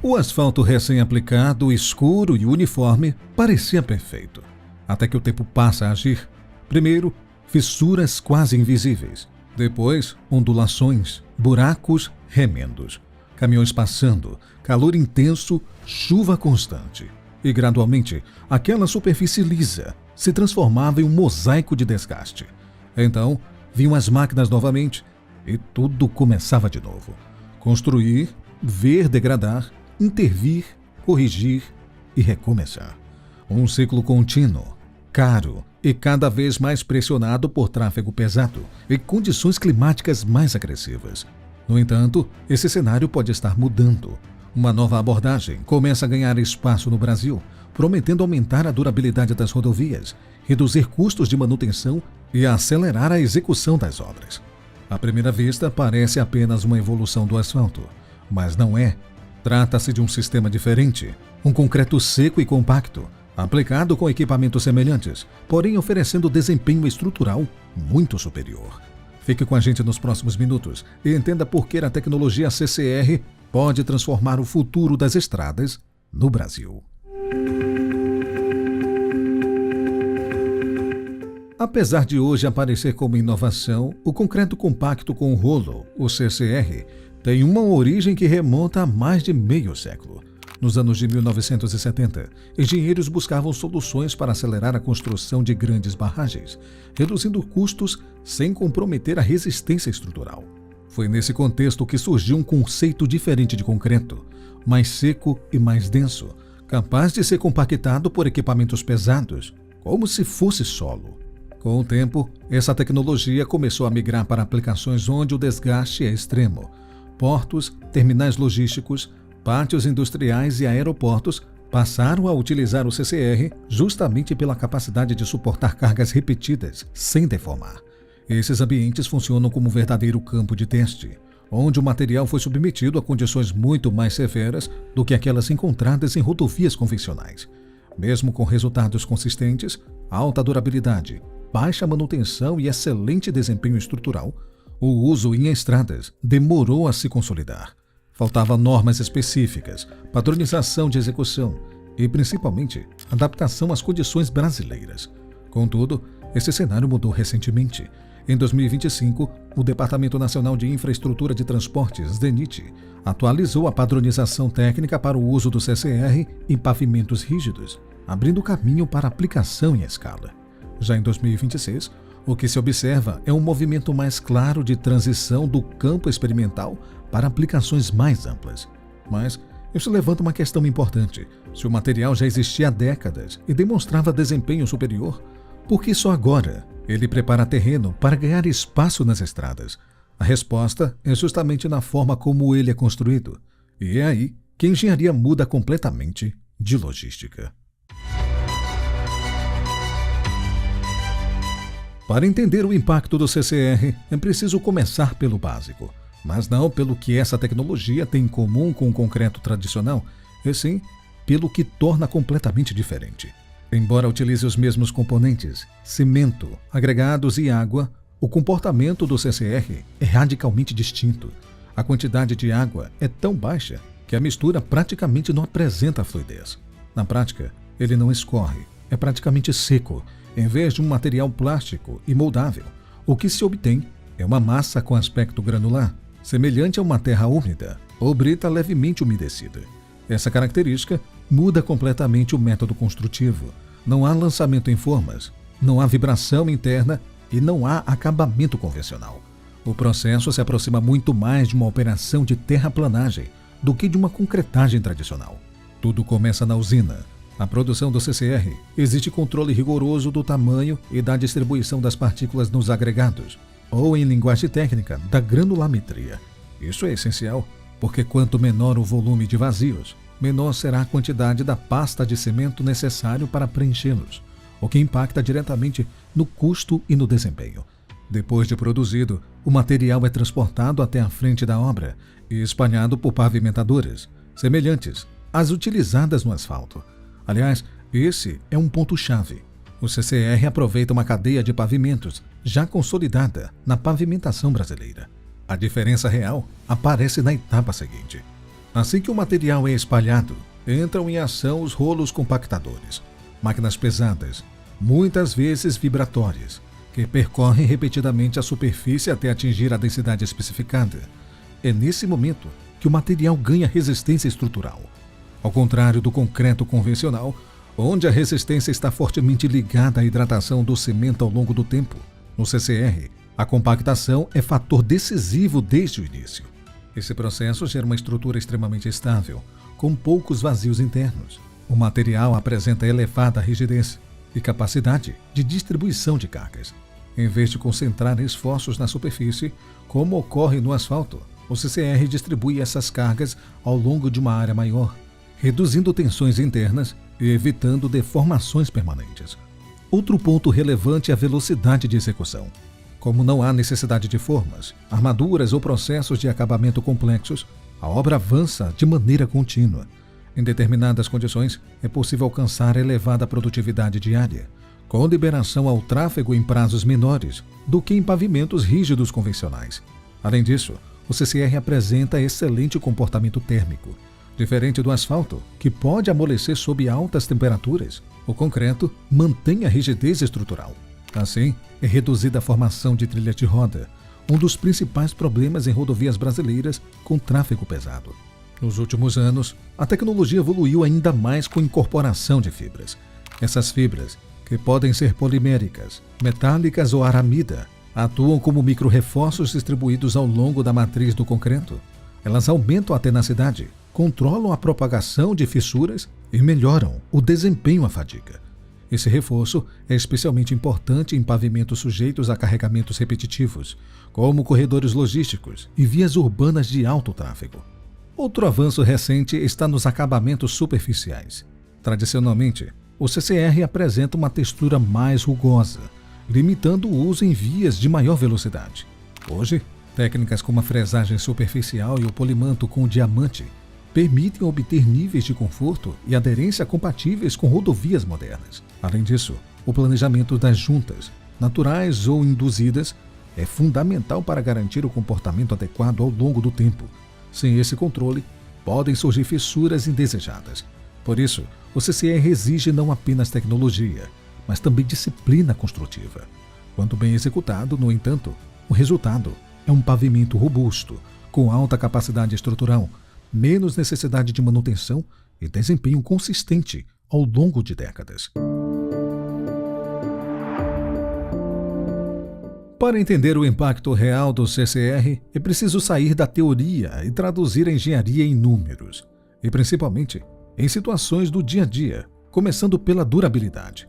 O asfalto recém-aplicado, escuro e uniforme, parecia perfeito. Até que o tempo passa a agir. Primeiro, fissuras quase invisíveis. Depois, ondulações, buracos, remendos. Caminhões passando, calor intenso, chuva constante. E gradualmente, aquela superfície lisa se transformava em um mosaico de desgaste. Então, vinham as máquinas novamente e tudo começava de novo. Construir, ver degradar, intervir, corrigir e recomeçar. Um ciclo contínuo, caro e cada vez mais pressionado por tráfego pesado e condições climáticas mais agressivas. No entanto, esse cenário pode estar mudando. Uma nova abordagem começa a ganhar espaço no Brasil, prometendo aumentar a durabilidade das rodovias, reduzir custos de manutenção e acelerar a execução das obras. À primeira vista, parece apenas uma evolução do asfalto, mas não é. Trata-se de um sistema diferente, um concreto seco e compacto, aplicado com equipamentos semelhantes, porém oferecendo desempenho estrutural muito superior. Fique com a gente nos próximos minutos e entenda por que a tecnologia CCR pode transformar o futuro das estradas no Brasil. Apesar de hoje aparecer como inovação, o concreto compacto com rolo, o CCR, tem uma origem que remonta a mais de meio século. Nos anos de 1970, engenheiros buscavam soluções para acelerar a construção de grandes barragens, reduzindo custos sem comprometer a resistência estrutural. Foi nesse contexto que surgiu um conceito diferente de concreto, mais seco e mais denso, capaz de ser compactado por equipamentos pesados, como se fosse solo. Com o tempo, essa tecnologia começou a migrar para aplicações onde o desgaste é extremo. Portos, terminais logísticos, pátios industriais e aeroportos passaram a utilizar o CCR justamente pela capacidade de suportar cargas repetidas, sem deformar. Esses ambientes funcionam como um verdadeiro campo de teste, onde o material foi submetido a condições muito mais severas do que aquelas encontradas em rodovias convencionais. Mesmo com resultados consistentes, alta durabilidade, baixa manutenção e excelente desempenho estrutural, o uso em estradas demorou a se consolidar. Faltavam normas específicas, padronização de execução e, principalmente, adaptação às condições brasileiras. Contudo, esse cenário mudou recentemente. Em 2025, o Departamento Nacional de Infraestrutura de Transportes, DENIT, atualizou a padronização técnica para o uso do CCR em pavimentos rígidos, abrindo caminho para aplicação em escala. Já em 2026, o que se observa é um movimento mais claro de transição do campo experimental para aplicações mais amplas. Mas isso levanta uma questão importante. Se o material já existia há décadas e demonstrava desempenho superior, por que só agora ele prepara terreno para ganhar espaço nas estradas? A resposta é justamente na forma como ele é construído. E é aí que a engenharia muda completamente de logística. Para entender o impacto do CCR, é preciso começar pelo básico, mas não pelo que essa tecnologia tem em comum com o concreto tradicional, e sim pelo que torna completamente diferente. Embora utilize os mesmos componentes, cimento, agregados e água, o comportamento do CCR é radicalmente distinto. A quantidade de água é tão baixa que a mistura praticamente não apresenta fluidez. Na prática, ele não escorre, é praticamente seco. Em vez de um material plástico e moldável, o que se obtém é uma massa com aspecto granular, semelhante a uma terra úmida ou brita levemente umedecida. Essa característica muda completamente o método construtivo. Não há lançamento em formas, não há vibração interna e não há acabamento convencional. O processo se aproxima muito mais de uma operação de terraplanagem do que de uma concretagem tradicional. Tudo começa na usina. Na produção do CCR, existe controle rigoroso do tamanho e da distribuição das partículas nos agregados, ou em linguagem técnica, da granulametria. Isso é essencial, porque quanto menor o volume de vazios, menor será a quantidade da pasta de cimento necessário para preenchê-los, o que impacta diretamente no custo e no desempenho. Depois de produzido, o material é transportado até a frente da obra e espalhado por pavimentadoras, semelhantes às utilizadas no asfalto. Aliás, esse é um ponto-chave. O CCR aproveita uma cadeia de pavimentos já consolidada na pavimentação brasileira. A diferença real aparece na etapa seguinte. Assim que o material é espalhado, entram em ação os rolos compactadores, máquinas pesadas, muitas vezes vibratórias, que percorrem repetidamente a superfície até atingir a densidade especificada. É nesse momento que o material ganha resistência estrutural. Ao contrário do concreto convencional, onde a resistência está fortemente ligada à hidratação do cimento ao longo do tempo, no CCR, a compactação é fator decisivo desde o início. Esse processo gera uma estrutura extremamente estável, com poucos vazios internos. O material apresenta elevada rigidez e capacidade de distribuição de cargas. Em vez de concentrar esforços na superfície, como ocorre no asfalto, o CCR distribui essas cargas ao longo de uma área maior, reduzindo tensões internas e evitando deformações permanentes. Outro ponto relevante é a velocidade de execução. Como não há necessidade de formas, armaduras ou processos de acabamento complexos, a obra avança de maneira contínua. Em determinadas condições, é possível alcançar elevada produtividade diária, com liberação ao tráfego em prazos menores do que em pavimentos rígidos convencionais. Além disso, o CCR apresenta excelente comportamento térmico. Diferente do asfalto, que pode amolecer sob altas temperaturas, o concreto mantém a rigidez estrutural. Assim, é reduzida a formação de trilhas de roda, um dos principais problemas em rodovias brasileiras com tráfego pesado. Nos últimos anos, a tecnologia evoluiu ainda mais com a incorporação de fibras. Essas fibras, que podem ser poliméricas, metálicas ou aramida, atuam como micro-reforços distribuídos ao longo da matriz do concreto. Elas aumentam a tenacidade, controlam a propagação de fissuras e melhoram o desempenho à fadiga. Esse reforço é especialmente importante em pavimentos sujeitos a carregamentos repetitivos, como corredores logísticos e vias urbanas de alto tráfego. Outro avanço recente está nos acabamentos superficiais. Tradicionalmente, o CCR apresenta uma textura mais rugosa, limitando o uso em vias de maior velocidade. Hoje, técnicas como a fresagem superficial e o polimanto com diamante permitem obter níveis de conforto e aderência compatíveis com rodovias modernas. Além disso, o planejamento das juntas, naturais ou induzidas, é fundamental para garantir o comportamento adequado ao longo do tempo. Sem esse controle, podem surgir fissuras indesejadas. Por isso, o CCR exige não apenas tecnologia, mas também disciplina construtiva. Quando bem executado, no entanto, o resultado é um pavimento robusto, com alta capacidade estrutural, menos necessidade de manutenção e desempenho consistente ao longo de décadas. Para entender o impacto real do CCR, é preciso sair da teoria e traduzir a engenharia em números, e principalmente em situações do dia a dia, começando pela durabilidade.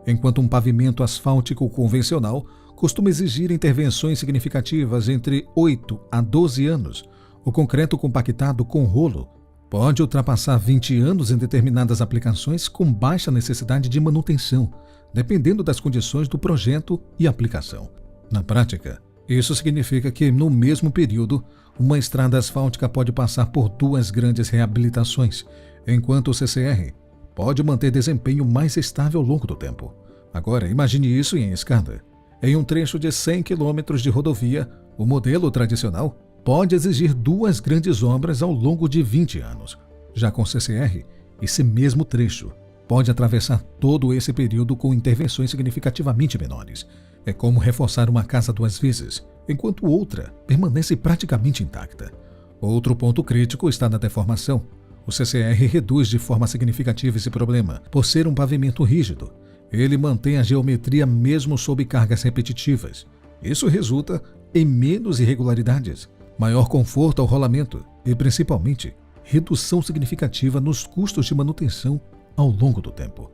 Enquanto um pavimento asfáltico convencional costuma exigir intervenções significativas entre 8 a 12 anos, o concreto compactado com rolo pode ultrapassar 20 anos em determinadas aplicações com baixa necessidade de manutenção, dependendo das condições do projeto e aplicação. Na prática, isso significa que, no mesmo período, uma estrada asfáltica pode passar por 2 grandes reabilitações, enquanto o CCR pode manter desempenho mais estável ao longo do tempo. Agora, imagine isso em escala. Em um trecho de 100 km de rodovia, o modelo tradicional pode exigir 2 grandes obras ao longo de 20 anos. Já com CCR, esse mesmo trecho pode atravessar todo esse período com intervenções significativamente menores. É como reforçar uma casa 2 vezes, enquanto outra permanece praticamente intacta. Outro ponto crítico está na deformação. O CCR reduz de forma significativa esse problema, por ser um pavimento rígido. Ele mantém a geometria mesmo sob cargas repetitivas. Isso resulta em menos irregularidades, maior conforto ao rolamento e, principalmente, redução significativa nos custos de manutenção ao longo do tempo.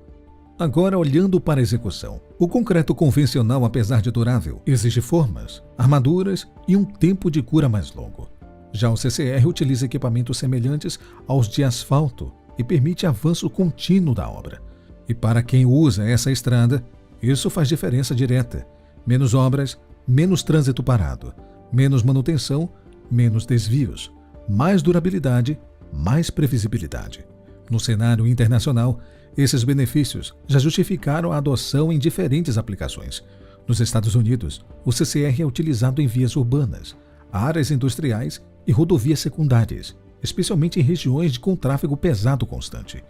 Agora, olhando para a execução, o concreto convencional, apesar de durável, exige formas, armaduras e um tempo de cura mais longo. Já o CCR utiliza equipamentos semelhantes aos de asfalto e permite avanço contínuo da obra. E para quem usa essa estrada, isso faz diferença direta. Menos obras, menos trânsito parado, menos manutenção, menos desvios, mais durabilidade, mais previsibilidade. No cenário internacional, esses benefícios já justificaram a adoção em diferentes aplicações. Nos Estados Unidos, o CCR é utilizado em vias urbanas, áreas industriais e rodovias secundárias. especialmente em regiões com tráfego pesado constante.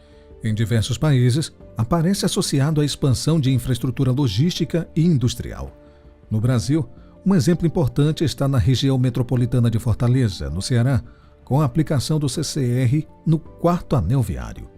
Em diversos países, aparece associado à expansão de infraestrutura logística e industrial. No Brasil, um exemplo importante está na região metropolitana de Fortaleza, no Ceará, com a aplicação do CCR no 4º Anel Viário.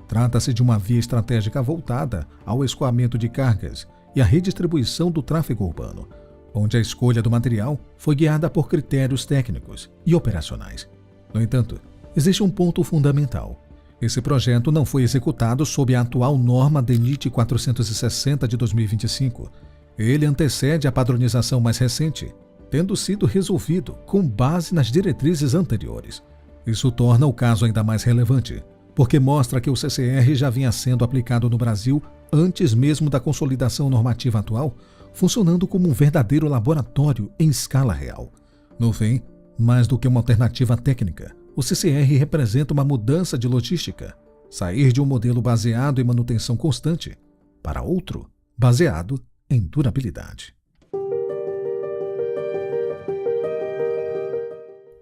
Trata-se de uma via estratégica voltada ao escoamento de cargas e à redistribuição do tráfego urbano, onde a escolha do material foi guiada por critérios técnicos e operacionais. No entanto, existe um ponto fundamental. Esse projeto não foi executado sob a atual norma DENIT 460 de 2025. Ele antecede a padronização mais recente, tendo sido resolvido com base nas diretrizes anteriores. Isso torna o caso ainda mais relevante, porque mostra que o CCR já vinha sendo aplicado no Brasil antes mesmo da consolidação normativa atual, funcionando como um verdadeiro laboratório em escala real. No fim, mais do que uma alternativa técnica, o CCR representa uma mudança de logística, sair de um modelo baseado em manutenção constante para outro baseado em durabilidade.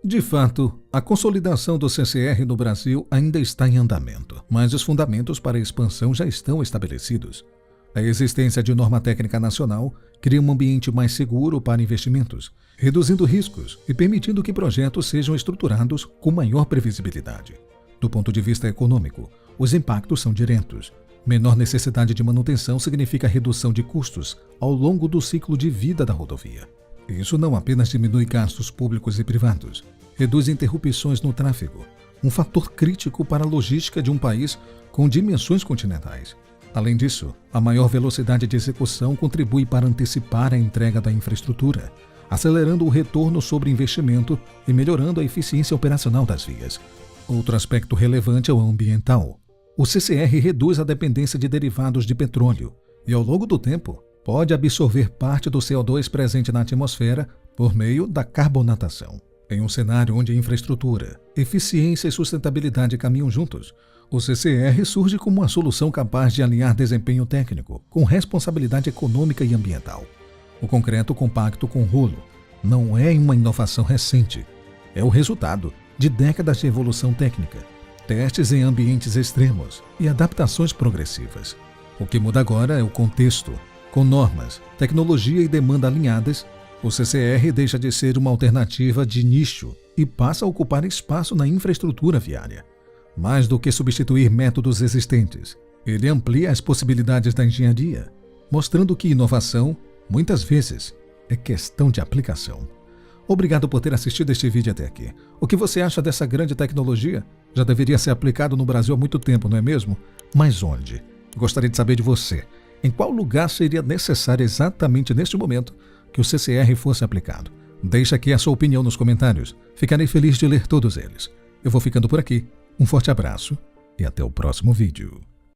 De fato, a consolidação do CCR no Brasil ainda está em andamento, mas os fundamentos para a expansão já estão estabelecidos. A existência de norma técnica nacional cria um ambiente mais seguro para investimentos, reduzindo riscos e permitindo que projetos sejam estruturados com maior previsibilidade. Do ponto de vista econômico, os impactos são diretos. Menor necessidade de manutenção significa redução de custos ao longo do ciclo de vida da rodovia. Isso não apenas diminui gastos públicos e privados, reduz interrupções no tráfego, um fator crítico para a logística de um país com dimensões continentais. Além disso, a maior velocidade de execução contribui para antecipar a entrega da infraestrutura, acelerando o retorno sobre investimento e melhorando a eficiência operacional das vias. Outro aspecto relevante é o ambiental. O CCR reduz a dependência de derivados de petróleo e, ao longo do tempo, pode absorver parte do CO2 presente na atmosfera por meio da carbonatação. Em um cenário onde infraestrutura, eficiência e sustentabilidade caminham juntos, o CCR surge como uma solução capaz de alinhar desempenho técnico com responsabilidade econômica e ambiental. O concreto compacto com rolo não é uma inovação recente, é o resultado de décadas de evolução técnica, testes em ambientes extremos e adaptações progressivas. O que muda agora é o contexto. Com normas, tecnologia e demanda alinhadas, o CCR deixa de ser uma alternativa de nicho e passa a ocupar espaço na infraestrutura viária. Mais do que substituir métodos existentes, ele amplia as possibilidades da engenharia, mostrando que inovação, muitas vezes, é questão de aplicação. Obrigado por ter assistido este vídeo até aqui. O que você acha dessa grande tecnologia? Já deveria ser aplicado no Brasil há muito tempo, não é mesmo? Mas onde? Gostaria de saber de você. Em qual lugar seria necessário exatamente neste momento que o CCR fosse aplicado? Deixe aqui a sua opinião nos comentários. Ficarei feliz de ler todos eles. Eu vou ficando por aqui. Um forte abraço e até o próximo vídeo.